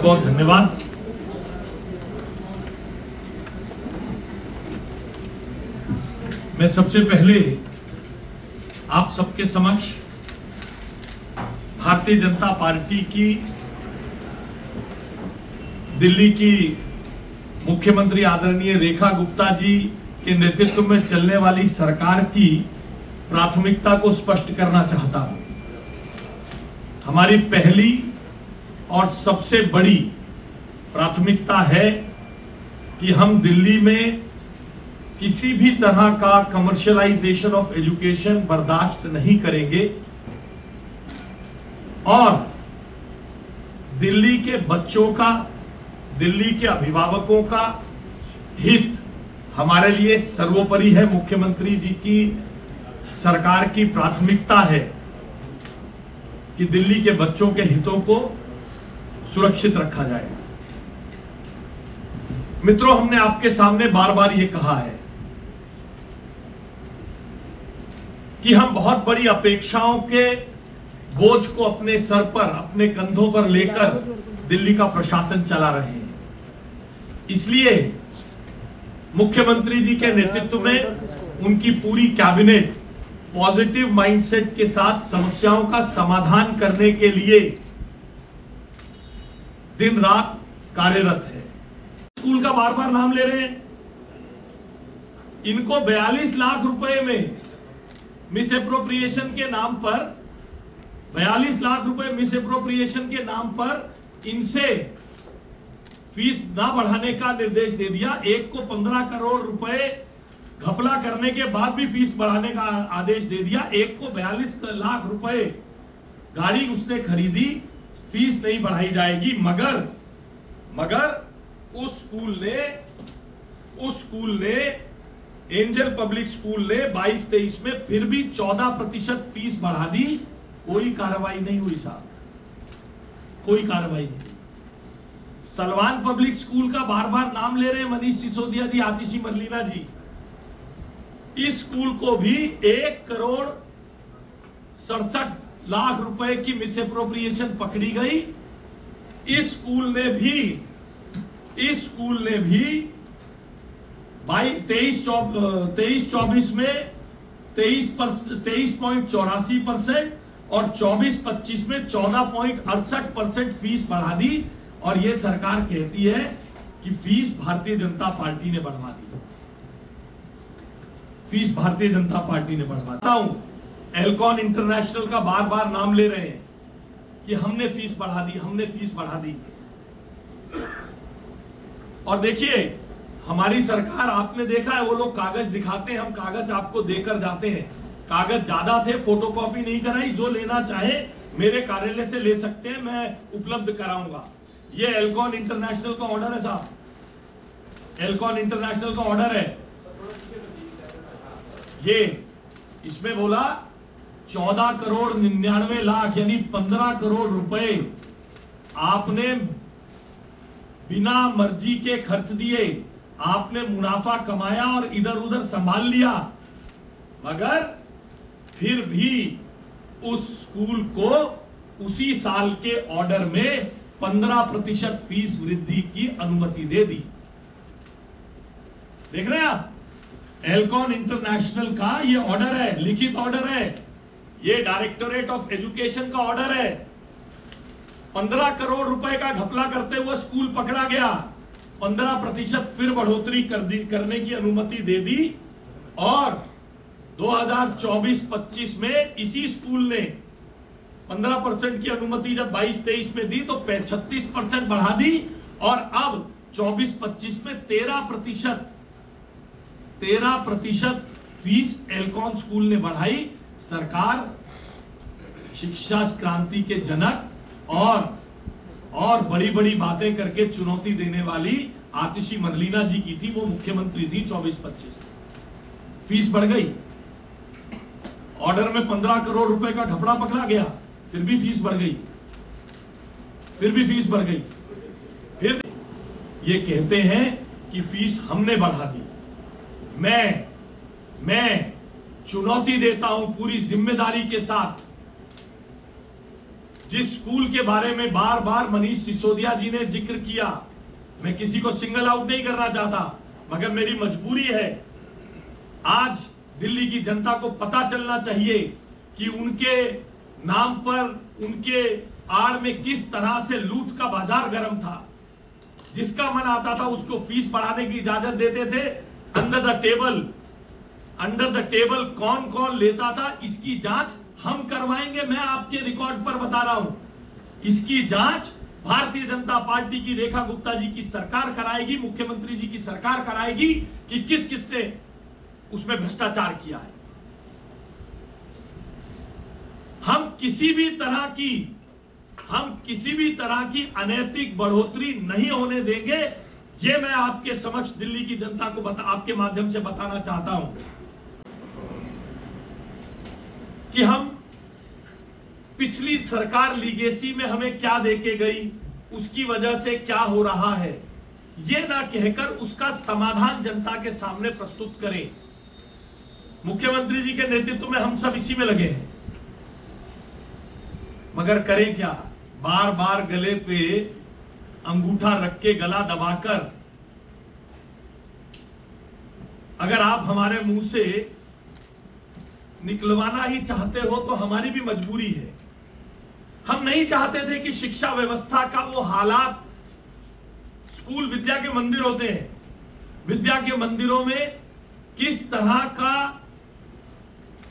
बहुत बहुत धन्यवाद। मैं सबसे पहले आप सबके समक्ष भारतीय जनता पार्टी की दिल्ली की मुख्यमंत्री आदरणीय रेखा गुप्ता जी के नेतृत्व में चलने वाली सरकार की प्राथमिकता को स्पष्ट करना चाहता हूं। हमारी पहली और सबसे बड़ी प्राथमिकता है कि हम दिल्ली में किसी भी तरह का कमर्शियलाइजेशन ऑफ एजुकेशन बर्दाश्त नहीं करेंगे और दिल्ली के बच्चों का, दिल्ली के अभिभावकों का हित हमारे लिए सर्वोपरि है। मुख्यमंत्री जी की सरकार की प्राथमिकता है कि दिल्ली के बच्चों के हितों को सुरक्षित रखा जाए। मित्रों, हमने आपके सामने बार बार यह कहा है कि हम बहुत बड़ी अपेक्षाओं के बोझ को अपने सर पर, अपने कंधों पर लेकर दिल्ली का प्रशासन चला रहे हैं। इसलिए मुख्यमंत्री जी के नेतृत्व में उनकी पूरी कैबिनेट पॉजिटिव माइंडसेट के साथ समस्याओं का समाधान करने के लिए दिन रात कार्यरत है। स्कूल का बार बार नाम ले रहे हैं। इनको 42 लाख रुपए में मिस एप्रोप्रिएशन के नाम पर, 42 लाख रुपए मिस एप्रोप्रिएशन के नाम पर इनसे फीस ना बढ़ाने का निर्देश दे दिया। एक को 15 करोड़ रुपए घपला करने के बाद भी फीस बढ़ाने का आदेश दे दिया। एक को 42 लाख रुपए गाड़ी उसने खरीदी, फीस नहीं बढ़ाई जाएगी। मगर उस स्कूल ने एंजल पब्लिक स्कूल ने 22-23 में फिर भी 14% फीस बढ़ा दी। कोई कार्रवाई नहीं हुई साहब, कोई कार्रवाई नहीं। सलवान पब्लिक स्कूल का बार बार नाम ले रहे हैं मनीष सिसोदिया जी, आतिशी मरलीना जी। इस स्कूल को भी 1 करोड़ 67 लाख रुपए की मिस एप्रोप्रिएशन पकड़ी गई। इस स्कूल ने भी 23-24 में 23.84% और 24-25 में 14.68% फीस बढ़ा दी। और यह सरकार कहती है कि फीस भारतीय जनता पार्टी ने बढ़वा दी। फीस भारतीय जनता पार्टी ने बढ़वा दी। एल्कॉन इंटरनेशनल का बार बार नाम ले रहे हैं कि हमने फीस बढ़ा दी, हमने फीस बढ़ा दी। और देखिए, हमारी सरकार, आपने देखा है, वो लोग कागज दिखाते हैं, हम कागज आपको देकर जाते हैं। कागज ज्यादा थे, फोटोकॉपी नहीं कराई। जो लेना चाहे मेरे कार्यालय से ले सकते हैं, मैं उपलब्ध कराऊंगा। ये एल्कॉन इंटरनेशनल का ऑर्डर है साहब, एल्कॉन इंटरनेशनल का ऑर्डर है। ये इसमें बोला 14 करोड़ 99 लाख यानी 15 करोड़ रुपए आपने बिना मर्जी के खर्च दिए, आपने मुनाफा कमाया और इधर उधर संभाल लिया। मगर फिर भी उस स्कूल को उसी साल के ऑर्डर में 15% फीस वृद्धि की अनुमति दे दी। देख रहे हैं आप, एल्कॉन इंटरनेशनल का ये ऑर्डर है, लिखित ऑर्डर है। ये डायरेक्टोरेट ऑफ एजुकेशन का ऑर्डर है। 15 करोड़ रुपए का घपला करते हुए स्कूल पकड़ा गया। 15% फिर बढ़ोतरी करने की अनुमति दे दी। और 2024-25 में इसी स्कूल ने 15% की अनुमति जब 22-23 में दी तो 36% बढ़ा दी। और अब 24-25 में 13% फीस एल्कॉन स्कूल ने बढ़ाई। सरकार शिक्षा क्रांति के जनक और बड़ी बड़ी बातें करके चुनौती देने वाली आतिशी मरलीना जी की थी, वो मुख्यमंत्री थी 24-25। फीस बढ़ गई। ऑर्डर में 15 करोड़ रुपए का घपला पकड़ा गया, फिर भी फीस बढ़ गई, फिर ये कहते हैं कि फीस हमने बढ़ा दी। मैं चुनौती देता हूं पूरी जिम्मेदारी के साथ, जिस स्कूल के बारे में बार बार मनीष सिसोदिया जी ने जिक्र किया, मैं किसी को सिंगल आउट नहीं करना चाहता, मगर मेरी मजबूरी है, आज दिल्ली की जनता को पता चलना चाहिए कि उनके नाम पर, उनके आड़ में किस तरह से लूट का बाजार गर्म था। जिसका मन आता था उसको फीस बढ़ाने की इजाजत देते थे। अंडर द टेबल कौन कौन लेता था, इसकी जांच हम करवाएंगे। मैं आपके रिकॉर्ड पर बता रहा हूं, इसकी जांच भारतीय जनता पार्टी की रेखा गुप्ता जी की सरकार कराएगी, मुख्यमंत्री जी की सरकार कराएगी कि किस किसने उसमें भ्रष्टाचार किया है। हम किसी भी तरह की अनैतिक बढ़ोतरी नहीं होने देंगे। ये मैं आपके समक्ष दिल्ली की जनता को आपके माध्यम से बताना चाहता हूं कि हम पिछली सरकार लीगेसी में हमें क्या देके गई, उसकी वजह से क्या हो रहा है, ये ना कहकर उसका समाधान जनता के सामने प्रस्तुत करें। मुख्यमंत्री जी के नेतृत्व में हम सब इसी में लगे हैं, मगर करें क्या? बार बार गले पे अंगूठा रख के गला दबाकर, अगर आप हमारे मुंह से निकलवाना ही चाहते हो तो हमारी भी मजबूरी है। हम नहीं चाहते थे कि शिक्षा व्यवस्था का वो हालात, स्कूल विद्या के मंदिर होते हैं, विद्या के मंदिरों में किस तरह का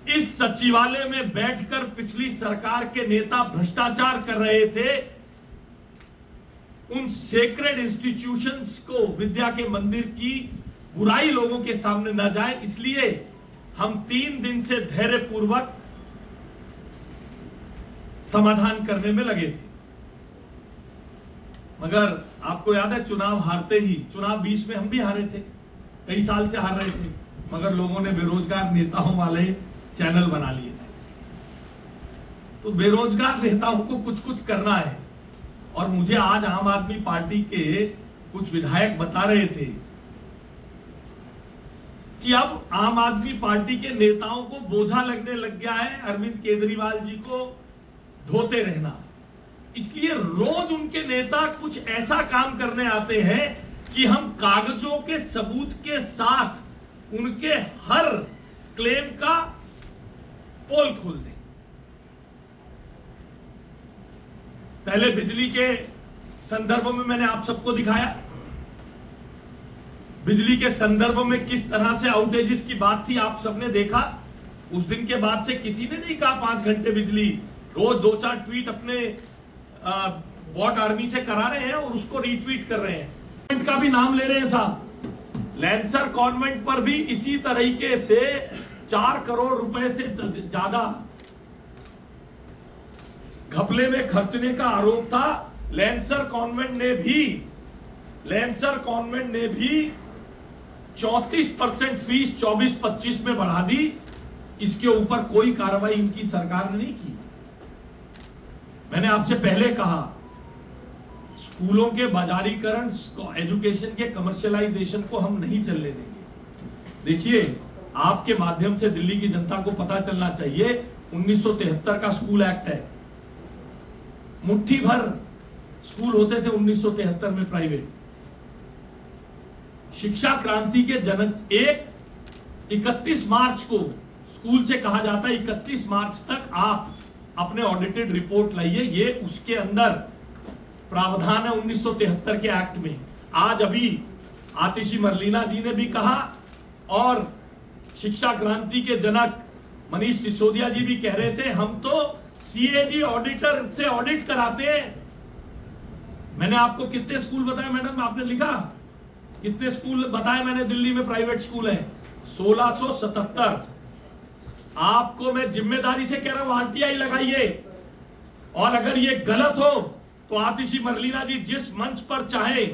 इस सचिवालय में बैठकर पिछली सरकार के नेता भ्रष्टाचार कर रहे थे। उन सेक्रेड इंस्टीट्यूशंस को, विद्या के मंदिर की बुराई लोगों के सामने न जाए, इसलिए हम 3 दिन से धैर्यपूर्वक समाधान करने में लगे थे। मगर आपको याद है, चुनाव हारते ही, चुनाव 20 में हम भी हारे थे, कई साल से हार रहे थे, मगर लोगों ने बेरोजगार नेताओं वाले चैनल बना लिए थे। तो बेरोजगार नेताओं को कुछ कुछ करना है। और मुझे आज आम आदमी पार्टी के कुछ विधायक बता रहे थे कि अब आम आदमी पार्टी के नेताओं को बोझा लगने लग गया है अरविंद केजरीवाल जी को धोते रहना। इसलिए रोज उनके नेता कुछ ऐसा काम करने आते हैं कि हम कागजों के सबूत के साथ उनके हर क्लेम का पोल खोल दें। पहले बिजली के संदर्भ में मैंने आप सबको दिखाया, बिजली के संदर्भ में किस तरह से आउटेजेस की बात थी, आप सबने देखा। उस दिन के बाद से किसी ने नहीं कहा 5 घंटे बिजली। रोज 2-4 ट्वीट अपने बॉट आर्मी से करा रहे हैं और उसको रीट्वीट कर रहे हैं। का भी नाम ले रहे हैं साहब। लैंसर कॉन्वेंट पर भी इसी तरीके से 4 करोड़ रुपए से ज्यादा घपले में खर्चने का आरोप था। लैंसर कॉन्वेंट ने भी 34% फीस 24-25 में बढ़ा दी। इसके ऊपर कोई कार्रवाई इनकी सरकार ने नहीं की। मैंने आपसे पहले कहा, स्कूलों के बाजारीकरण, एजुकेशन के कमर्शियलाइजेशन को हम नहीं चलने देंगे। देखिए, आपके माध्यम से दिल्ली की जनता को पता चलना चाहिए, 1973 का स्कूल एक्ट है। मुट्ठी भर स्कूल होते थे 1973 में प्राइवेट। शिक्षा क्रांति के जनक 31 मार्च को स्कूल से कहा जाता है 31 मार्च तक आप अपने ऑडिटेड रिपोर्ट लाइए। ये उसके अंदर प्रावधान है 1973 के एक्ट में। आज अभी आतिशी मरलीना जी ने भी कहा और शिक्षा क्रांति के जनक मनीष सिसोदिया जी भी कह रहे थे, हम तो सीएजी ऑडिटर से ऑडिट कराते हैं। मैंने आपको कितने स्कूल बताए मैडम, आपने लिखा कितने स्कूल बताए मैंने दिल्ली में प्राइवेट स्कूल है? 1677। आपको मैं जिम्मेदारी से कह रहा हूं, आरटीआई लगाइए। और अगर ये गलत हो तो आतिशी मरलीना जी जिस मंच पर चाहे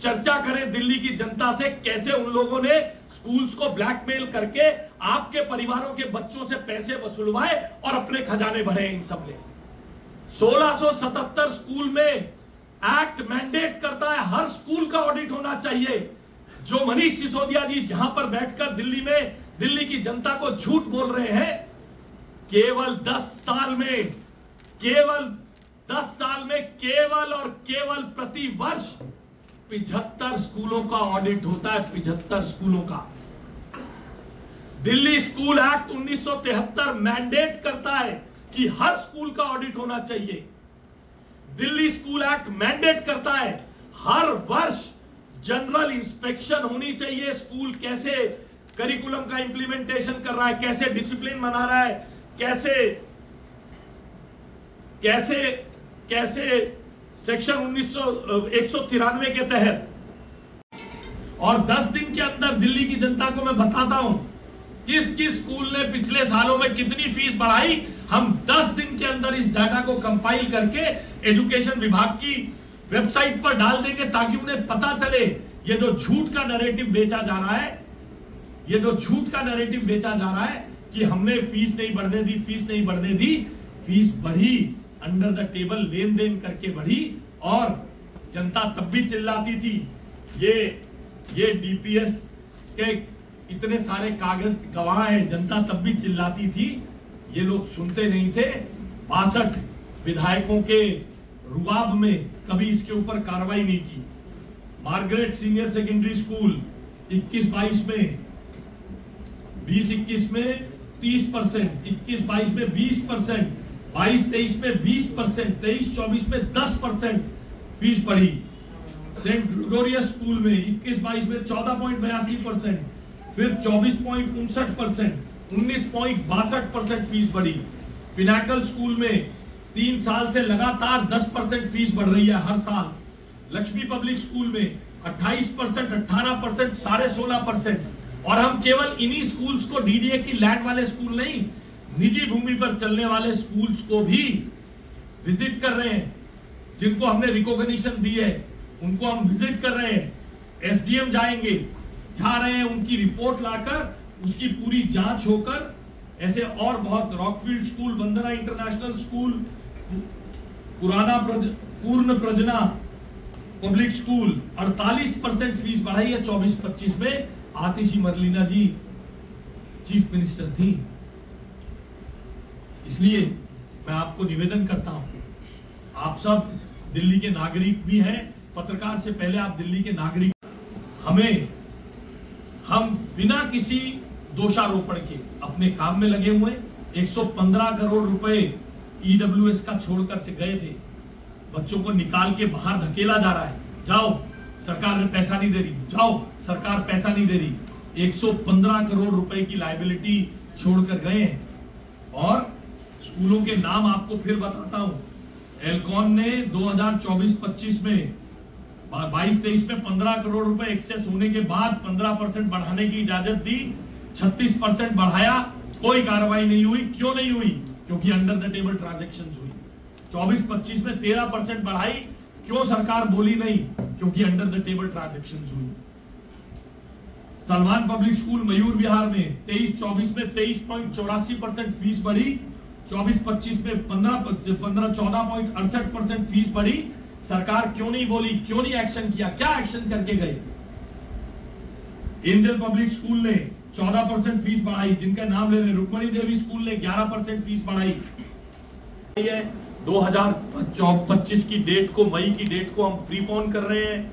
चर्चा करें दिल्ली की जनता से, कैसे उन लोगों ने स्कूल्स को ब्लैकमेल करके आपके परिवारों के बच्चों से पैसे वसूलवाए और अपने खजाने भरे। इन सब ने 1677 स्कूल में एक्ट मैंडेट करता है हर स्कूल का ऑडिट होना चाहिए। जो मनीष सिसोदिया जी यहां पर बैठकर दिल्ली में दिल्ली की जनता को झूठ बोल रहे हैं, केवल 10 साल में केवल 10 साल में केवल और केवल प्रति वर्ष 75 स्कूलों का ऑडिट होता है, 75 स्कूलों का। दिल्ली स्कूल एक्ट 1973 मैंडेट करता है कि हर स्कूल का ऑडिट होना चाहिए। दिल्ली स्कूल एक्ट मैंडेट करता है हर वर्ष जनरल इंस्पेक्शन होनी चाहिए। स्कूल कैसे करिकुलम का इंप्लीमेंटेशन कर रहा है, कैसे डिसिप्लिन बना रहा है, कैसे सेक्शन 193 के तहत। और 10 दिन के अंदर दिल्ली की जनता को मैं बताता हूं किस किस स्कूल ने पिछले सालों में कितनी फीस बढ़ाई। हम 10 दिन के अंदर इस डाटा को कंपाइल करके एजुकेशन विभाग की वेबसाइट पर डाल देंगे, ताकि उन्हें पता चले ये जो झूठ का नैरेटिव बेचा जा रहा है, ये जो झूठ का नैरेटिव बेचा जा रहा है कि हमने फीस नहीं बढ़ने दी, फीस नहीं बढ़ने दी। फीस बढ़ी, अंडर द टेबल लेन देन करके बढ़ी, और जनता तब भी चिल्लाती थी। ये डीपीएस के इतने सारे कागज गवाह है, जनता तब भी चिल्लाती थी, ये लोग सुनते नहीं थे। 62 विधायकों के रुआब में कभी इसके ऊपर कार्रवाई नहीं की। मार्गरेट सीनियर सेकेंडरी स्कूल 21-22 में 20-21 में 30%, 21-22 में 20%, 22-23 में 20%, 23-24 में 10% फीस बढ़ी। सेंट ग्रेगोरियस स्कूल में 21-22 में 14.82%, फिर 24.59%, 19.62% फीस बढ़ी। पिनाकल स्कूल में 3 साल से लगातार 10% फीस बढ़ रही है हर साल। लक्ष्मी पब्लिक स्कूल में 28%, 18%, 16.5%। और हम केवल इन्हीं स्कूल्स को, डीडीए की लैंड वाले स्कूल नहीं, निजी भूमि पर चलने वाले स्कूल्स को भी विजिट कर रहे हैं। जिनको हमने रिकॉग्निशन दी है उनको हम विजिट कर रहे हैं। एसडीएम जा रहे हैं, उनकी रिपोर्ट लाकर उसकी पूरी जांच होकर, ऐसे और बहुत, रॉकफील्ड स्कूल, वंदना इंटरनेशनल स्कूल, पूर्ण प्रजना पब्लिक स्कूल 48% फीस बढ़ाई है 24-25 में। आतिशी मरलीना जी चीफ मिनिस्टर थी। इसलिए मैं आपको निवेदन करता हूं, आप सब दिल्ली के नागरिक भी हैं, पत्रकार से पहले आप दिल्ली के नागरिक। हम बिना किसी दोषारोपण के अपने काम में लगे हुए। 115 करोड़ रुपए ईडब्ल्यूएस का छोड़कर गए थे, बच्चों को निकाल के बाहर धकेला जा रहा है। जाओ, सरकार ने पैसा नहीं दे रही, जाओ, सरकार पैसा नहीं दे रही। 115 करोड़ रुपए की लायबिलिटी छोड़कर गए हैं। और स्कूलों के नाम आपको फिर बताता हूं। एल्कॉन ने 2024-25 में 22-23 में 15 करोड़ रुपए एक्सेस होने के बाद 15% बढ़ाने की इजाजत दी, 36% बढ़ाया, कोई कार्रवाई नहीं हुई। क्यों नहीं हुई? क्योंकि अंडर द टेबल ट्रांजैक्शंस हुई। 24-25 में 13% बढ़ाई, क्यों सरकार बोली नहीं? क्योंकि अंडर द टेबल ट्रांजैक्शंस हुई। सलमान पब्लिक स्कूल मयूर विहार में 23-24 में 23.84% फीस बढ़ी, 24-25 में 14.68% फीस बढ़ी। सरकार क्यों नहीं बोली, क्यों नहीं एक्शन किया? क्या एक्शन करके गए? एंजल पब्लिक स्कूल ने 14% फीस बढ़ाई, जिनका नाम ले रहे, रुक्मणी देवी स्कूल ने 11% फीस बढ़ाई है। 2025 की डेट को, मई की डेट को हम प्रीपोन कर रहे हैं।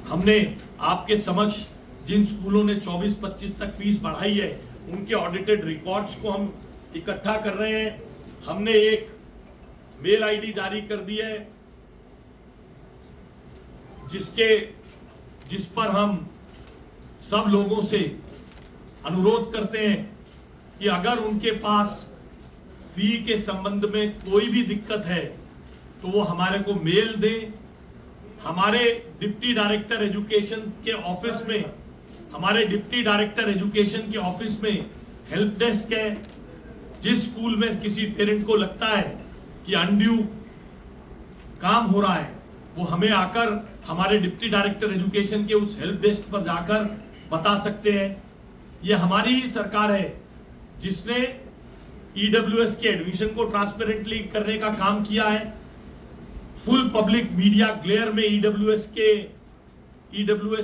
हमने आपके समक्ष जिन स्कूलों ने 24-25 तक फीस बढ़ाई है उनके ऑडिटेड रिकॉर्ड्स को हम इकट्ठा कर रहे हैं। हमने एक मेल आईडी जारी कर दी है जिस पर हम सब लोगों से अनुरोध करते हैं कि अगर उनके पास फी के संबंध में कोई भी दिक्कत है तो वो हमारे को मेल दें। हमारे डिप्टी डायरेक्टर एजुकेशन के ऑफिस में, हमारे डिप्टी डायरेक्टर एजुकेशन के ऑफिस में हेल्प डेस्क है। जिस स्कूल में किसी पेरेंट को लगता है कि अनड्यू काम हो रहा है, वो हमें आकर हमारे डिप्टी डायरेक्टर एजुकेशन के उस हेल्प डेस्क पर जाकर बता सकते हैं। ये हमारी ही सरकार है जिसने ईडब्ल्यूएस के एडमिशन को ट्रांसपेरेंटली करने का काम किया है। फुल पब्लिक मीडिया ग्लेयर में ईडब्ल्यूएस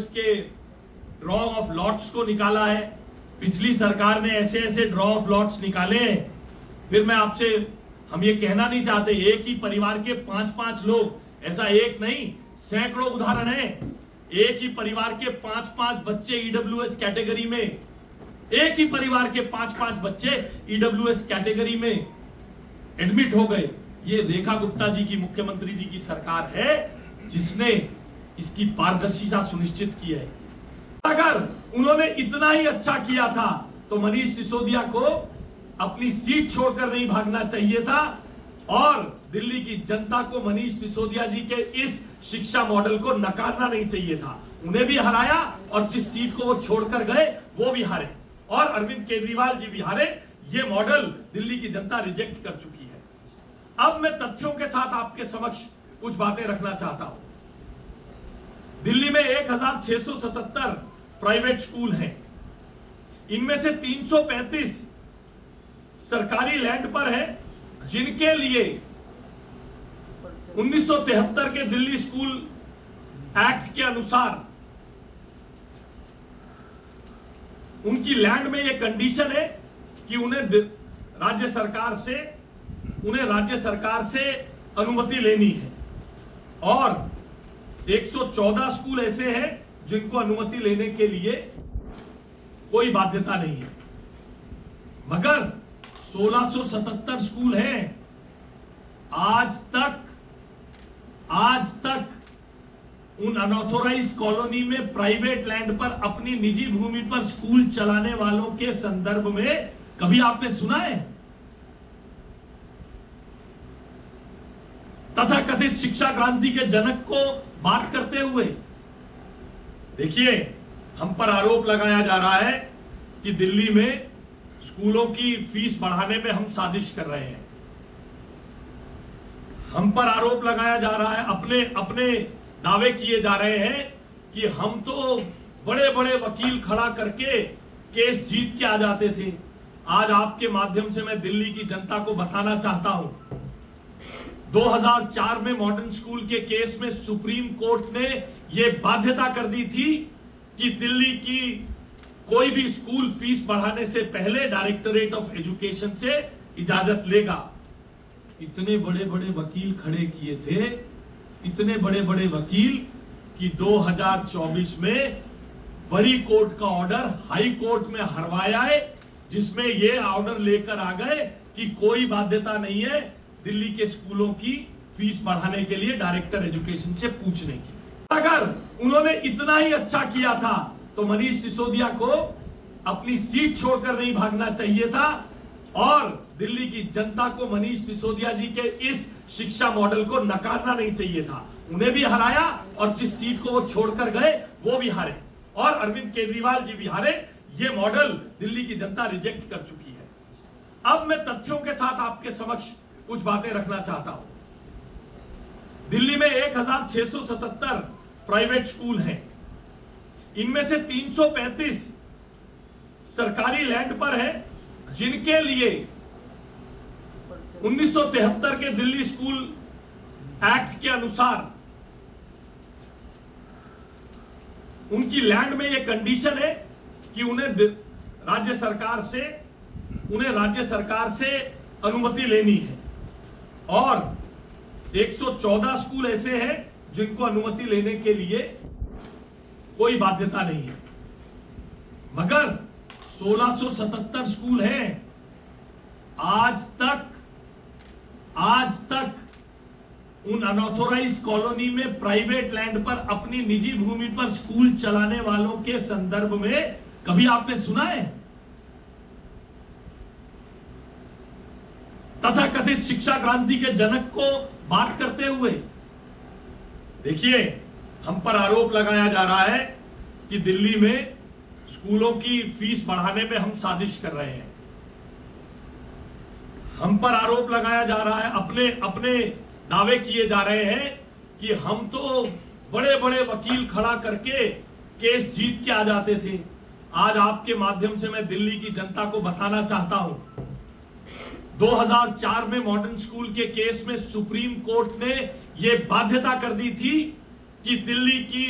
के ड्रॉ ऑफ लॉट्स को निकाला है। पिछली सरकार ने ऐसे ड्रॉ ऑफ लॉट्स निकाले हैं। फिर मैं आपसे हम ये कहना नहीं चाहते एक ही परिवार के 5-5 लोग, ऐसा एक नहीं सैकड़ों उदाहरण है। एक ही परिवार के 5-5 बच्चे ईडब्ल्यूएस कैटेगरी में, एक ही परिवार के 5-5 बच्चे ईडब्ल्यूएस कैटेगरी में एडमिट हो गए। ये रेखा गुप्ता जी की, मुख्यमंत्री जी की सरकार है जिसने इसकी पारदर्शिता सुनिश्चित की है। अगर उन्होंने इतना ही अच्छा किया था तो मनीष सिसोदिया को अपनी सीट छोड़कर नहीं भागना चाहिए था और दिल्ली की जनता को मनीष सिसोदिया जी के इस शिक्षा मॉडल को नकारना नहीं चाहिए था। उन्हें भी हराया और जिस सीट को वो छोड़कर गए वो भी हारे और अरविंद केजरीवाल जी भी हारे। ये मॉडल दिल्ली की जनता रिजेक्ट कर चुकी है। अब मैं तथ्यों के साथ आपके समक्ष कुछ बातें रखना चाहता हूं। दिल्ली में 1677 प्राइवेट स्कूल हैं। इनमें से 335 सरकारी लैंड पर है, जिनके लिए 1973 के दिल्ली स्कूल एक्ट के अनुसार उनकी लैंड में यह कंडीशन है कि उन्हें राज्य सरकार से अनुमति लेनी है और 114 स्कूल ऐसे हैं जिनको अनुमति लेने के लिए कोई बाध्यता नहीं है, मगर 1677 स्कूल हैं। आज तक उन अनऑथोराइज्ड कॉलोनी में प्राइवेट लैंड पर अपनी निजी भूमि पर स्कूल चलाने वालों के संदर्भ में कभी आपने सुना है? तथाकथित शिक्षा क्रांति के जनक को बात करते हुए देखिए, हम पर आरोप लगाया जा रहा है कि दिल्ली में स्कूलों की फीस बढ़ाने में हम साजिश कर रहे हैं। हम पर आरोप लगाया जा रहा है, अपने दावे किए जा रहे हैं कि हम तो बड़े बड़े वकील खड़ा करके केस जीत के आ जाते थे। आज आपके माध्यम से मैं दिल्ली की जनता को बताना चाहता हूं, 2004 में मॉडर्न स्कूल के केस में सुप्रीम कोर्ट ने यह बाध्यता कर दी थी कि दिल्ली की कोई भी स्कूल फीस बढ़ाने से पहले डायरेक्टरेट ऑफ एजुकेशन से इजाजत लेगा। इतने बड़े बड़े वकील खड़े किए थे, इतने बड़े बड़े वकील कि 2024 में बड़ी कोर्ट का ऑर्डर हाई कोर्ट में हरवाया है, जिसमें यह ऑर्डर लेकर आ गए कि कोई बाध्यता नहीं है दिल्ली के स्कूलों की फीस बढ़ाने के लिए डायरेक्टर एजुकेशन से पूछने की। अगर उन्होंने इतना ही अच्छा किया था तो मनीष सिसोदिया को अपनी सीट छोड़कर नहीं भागना चाहिए था और दिल्ली की जनता को मनीष सिसोदिया जी के इस शिक्षा मॉडल को नकारना नहीं चाहिए था। उन्हें भी हराया और जिस सीट को वो छोड़कर गए वो भी हारे और अरविंद केजरीवाल जी भी हारे। ये मॉडल दिल्ली की जनता रिजेक्ट कर चुकी है। अब मैं तथ्यों के साथ आपके समक्ष कुछ बातें रखना चाहता हूं। दिल्ली में 1677 प्राइवेट स्कूल हैं। इनमें से 335 सरकारी लैंड पर है, जिनके लिए 1973 के दिल्ली स्कूल एक्ट के अनुसार उनकी लैंड में यह कंडीशन है कि उन्हें राज्य सरकार से अनुमति लेनी है और 114 स्कूल ऐसे हैं जिनको अनुमति लेने के लिए कोई बाध्यता नहीं है, मगर 1677 स्कूल हैं। आज तक उन अनऑथोराइज्ड कॉलोनी में प्राइवेट लैंड पर अपनी निजी भूमि पर स्कूल चलाने वालों के संदर्भ में कभी आपने सुना है? तथाकथित शिक्षा क्रांति के जनक को बात करते हुए देखिए, हम पर आरोप लगाया जा रहा है कि दिल्ली में स्कूलों की फीस बढ़ाने में हम साजिश कर रहे हैं। हम पर आरोप लगाया जा रहा है, अपने दावे किए जा रहे हैं कि हम तो बड़े बड़े वकील खड़ा करके केस जीत के आ जाते थे। आज आपके माध्यम से मैं दिल्ली की जनता को बताना चाहता हूं, 2004 में मॉडर्न स्कूल के केस में सुप्रीम कोर्ट ने यह बाध्यता कर दी थी कि दिल्ली की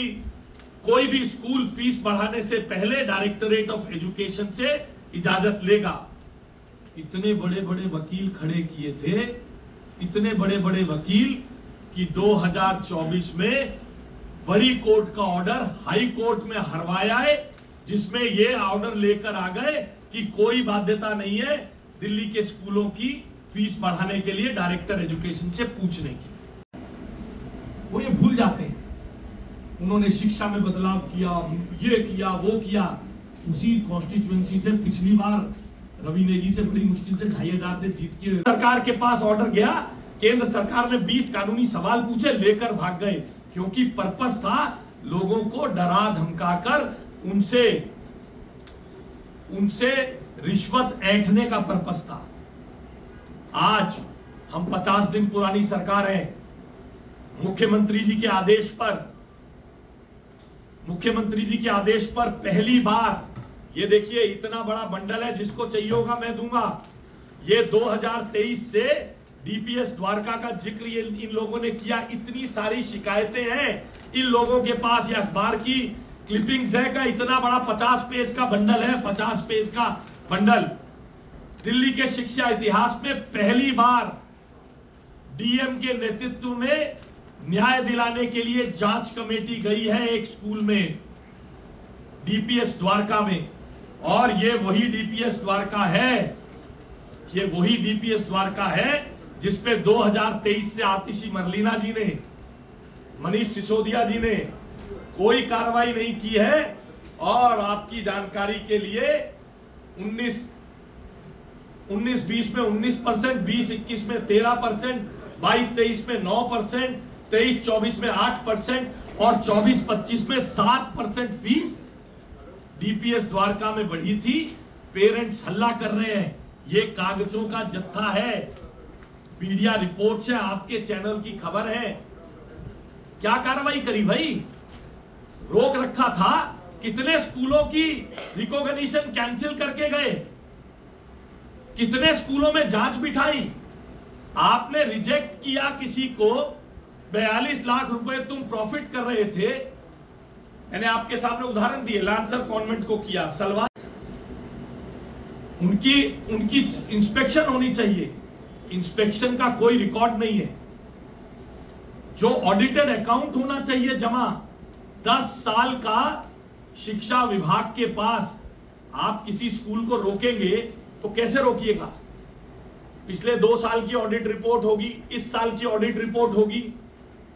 कोई भी स्कूल फीस बढ़ाने से पहले डायरेक्टरेट ऑफ एजुकेशन से इजाजत लेगा। इतने बड़े बड़े वकील खड़े किए थे, इतने बड़े बड़े वकील कि 2024 में बड़ी कोर्ट का ऑर्डर हाई कोर्ट में हरवाया है, जिसमें ये ऑर्डर लेकर आ गए कि कोई बाध्यता नहीं है दिल्ली के स्कूलों की फीस बढ़ाने के लिए डायरेक्टर एजुकेशन से पूछने की। वो ये भूल जाते हैं, उन्होंने शिक्षा में बदलाव किया, ये किया, वो किया। उसी कॉन्स्टिट्यूएंसी से पिछली बार रवि नेगी से बड़ी मुश्किल से 2500 से जीत के सरकार के पास ऑर्डर गया, केंद्र सरकार ने 20 कानूनी सवाल पूछे, लेकर भाग गए, क्योंकि पर्पस था लोगों को डरा धमकाकर उनसे रिश्वत ऐंठने का पर्पस था। आज हम 50 दिन पुरानी सरकार है, मुख्यमंत्री जी के आदेश पर पहली बार, ये देखिए इतना बड़ा बंडल है, जिसको चाहिए होगा मैं दूंगा। ये 2023 से डीपीएस द्वारका का जिक्र ये इन लोगों ने किया। इतनी सारी शिकायतें हैं इन लोगों के पास, ये अखबार की क्लिपिंग्स है का इतना बड़ा 50 पेज का बंडल है, 50 पेज का बंडल। दिल्ली के शिक्षा इतिहास में पहली बार डीएम के नेतृत्व में न्याय दिलाने के लिए जांच कमेटी गई है एक स्कूल में, डीपीएस द्वारका में। और ये वही डीपीएस द्वारका है जिसपे 2023 से आतिशी मरलीना जी ने, मनीष सिसोदिया जी ने कोई कार्रवाई नहीं की है। और आपकी जानकारी के लिए 19-20 में 19%, 20-21 में 13%, 22-23 में 9%, 23-24 में 8% और 24-25 में 7% फीस डीपीएस द्वारका में बढ़ी थी। पेरेंट्स हल्ला कर रहे हैं, ये कागजों का जत्था है, मीडिया रिपोर्ट्स है, आपके चैनल की खबर है। क्या कार्रवाई करी भाई? रोक रखा था, कितने स्कूलों की रिकॉग्निशन कैंसिल करके गए, कितने स्कूलों में जांच बिठाई। आपने रिजेक्ट किया किसी को, 42 लाख रुपए तुम प्रॉफिट कर रहे थे। मैंने आपके सामने उदाहरण दिए, लांसर कॉन्वेंट को किया, सलवार। उनकी इंस्पेक्शन होनी चाहिए, इंस्पेक्शन का कोई रिकॉर्ड नहीं है। जो ऑडिटेड अकाउंट होना चाहिए जमा, 10 साल का शिक्षा विभाग के पास। आप किसी स्कूल को रोकेंगे तो कैसे रोकिएगा? पिछले 2 साल की ऑडिट रिपोर्ट होगी, इस साल की ऑडिट रिपोर्ट होगी,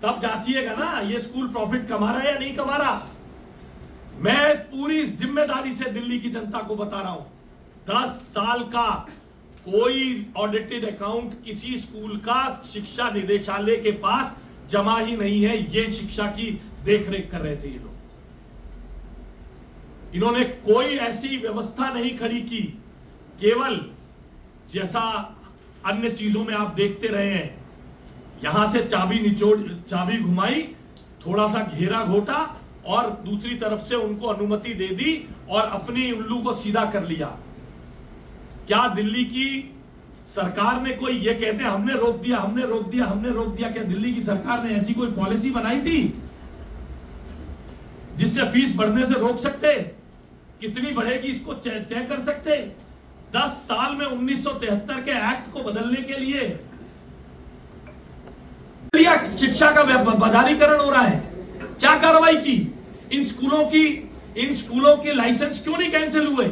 तब जांचिएगा ना ये स्कूल प्रॉफिट कमा रहा है या नहीं कमा रहा। मैं पूरी जिम्मेदारी से दिल्ली की जनता को बता रहा हूं, 10 साल का कोई ऑडिटेड अकाउंट किसी स्कूल का शिक्षा निदेशालय के पास जमा ही नहीं है। ये शिक्षा की देखरेख कर रहे थे ये लोग। इन्होंने कोई ऐसी व्यवस्था नहीं खड़ी की, केवल जैसा अन्य चीजों में आप देखते रहे हैं, यहां से चाबी घुमाई, थोड़ा सा घेरा घोटा और दूसरी तरफ से उनको अनुमति दे दी और अपनी उल्लू को सीधा कर लिया। क्या दिल्ली की सरकार ने कोई, ये कहते हैं हमने रोक दिया, हमने रोक दिया, हमने रोक दिया, क्या दिल्ली की सरकार ने ऐसी कोई पॉलिसी बनाई थी जिससे फीस बढ़ने से रोक सकते? कितनी बढ़ेगी इसको तय कर सकते? 10 साल में 1973 के एक्ट को बदलने के लिए शिक्षा का बाजारीकरण हो रहा है। क्या कार्रवाई की? इन स्कूलों के लाइसेंस क्यों नहीं कैंसिल हुए?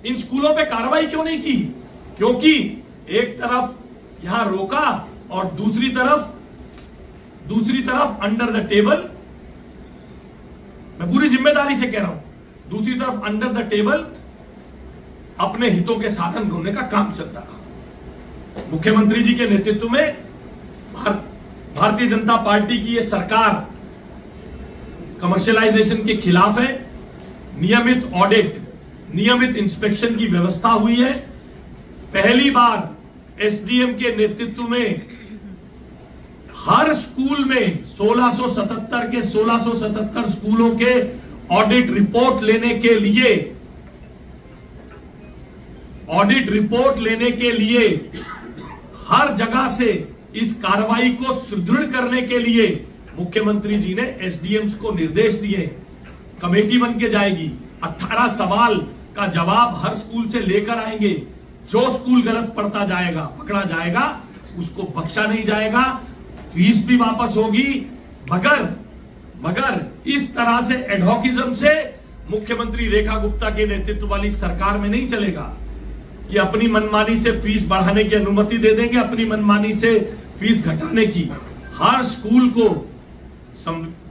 इन स्कूलों पे कार्रवाई क्यों नहीं की? क्योंकि एक तरफ यहां रोका और दूसरी तरफ अंडर द टेबल, मैं पूरी जिम्मेदारी से कह रहा हूं, दूसरी तरफ अंडर द टेबल अपने हितों के साधन ढूंढने का काम चलता रहा। मुख्यमंत्री जी के नेतृत्व में भारतीय जनता पार्टी की यह सरकार कमर्शियलाइजेशन के खिलाफ है। नियमित ऑडिट, नियमित इंस्पेक्शन की व्यवस्था हुई है। पहली बार एसडीएम के नेतृत्व में हर स्कूल में 1677 स्कूलों के ऑडिट रिपोर्ट लेने के लिए हर जगह से इस कार्रवाई को सुदृढ़ करने के लिए मुख्यमंत्री जी ने एसडीएम्स को निर्देश दिए। कमेटी बन के जाएगी, 18 सवाल का जवाब हर स्कूल से लेकर आएंगे। जो स्कूल गलत पकड़ा जाएगा उसको बख्शा नहीं जाएगा, फीस भी वापस होगी, मगर इस तरह से एडहॉकिज्म से मुख्यमंत्री रेखा गुप्ता के नेतृत्व वाली सरकार में नहीं चलेगा कि अपनी मनमानी से फीस बढ़ाने की अनुमति दे देंगे, अपनी मनमानी से फीस घटाने की। हर स्कूल को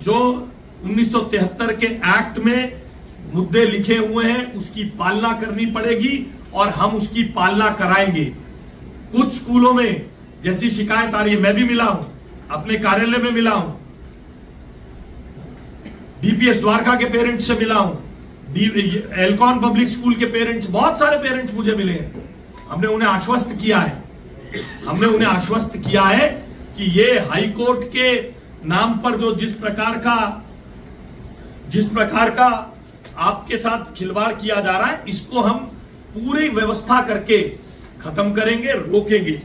जो 1973 के एक्ट में मुद्दे लिखे हुए हैं उसकी पालना करनी पड़ेगी और हम उसकी पालना कराएंगे। कुछ स्कूलों में जैसी शिकायत आ रही है, मैं भी मिला हूं, अपने कार्यालय में मिला हूं, डीपीएस द्वारका के पेरेंट्स से मिला हूं, एल्कॉन पब्लिक स्कूल के पेरेंट्स, बहुत सारे पेरेंट्स मुझे मिले हैं। हमने उन्हें आश्वस्त किया है कि ये हाई कोर्ट के नाम पर जो जिस प्रकार का आपके साथ खिलवाड़ किया जा रहा है, इसको हम पूरी व्यवस्था करके खत्म करेंगे, रोकेंगे।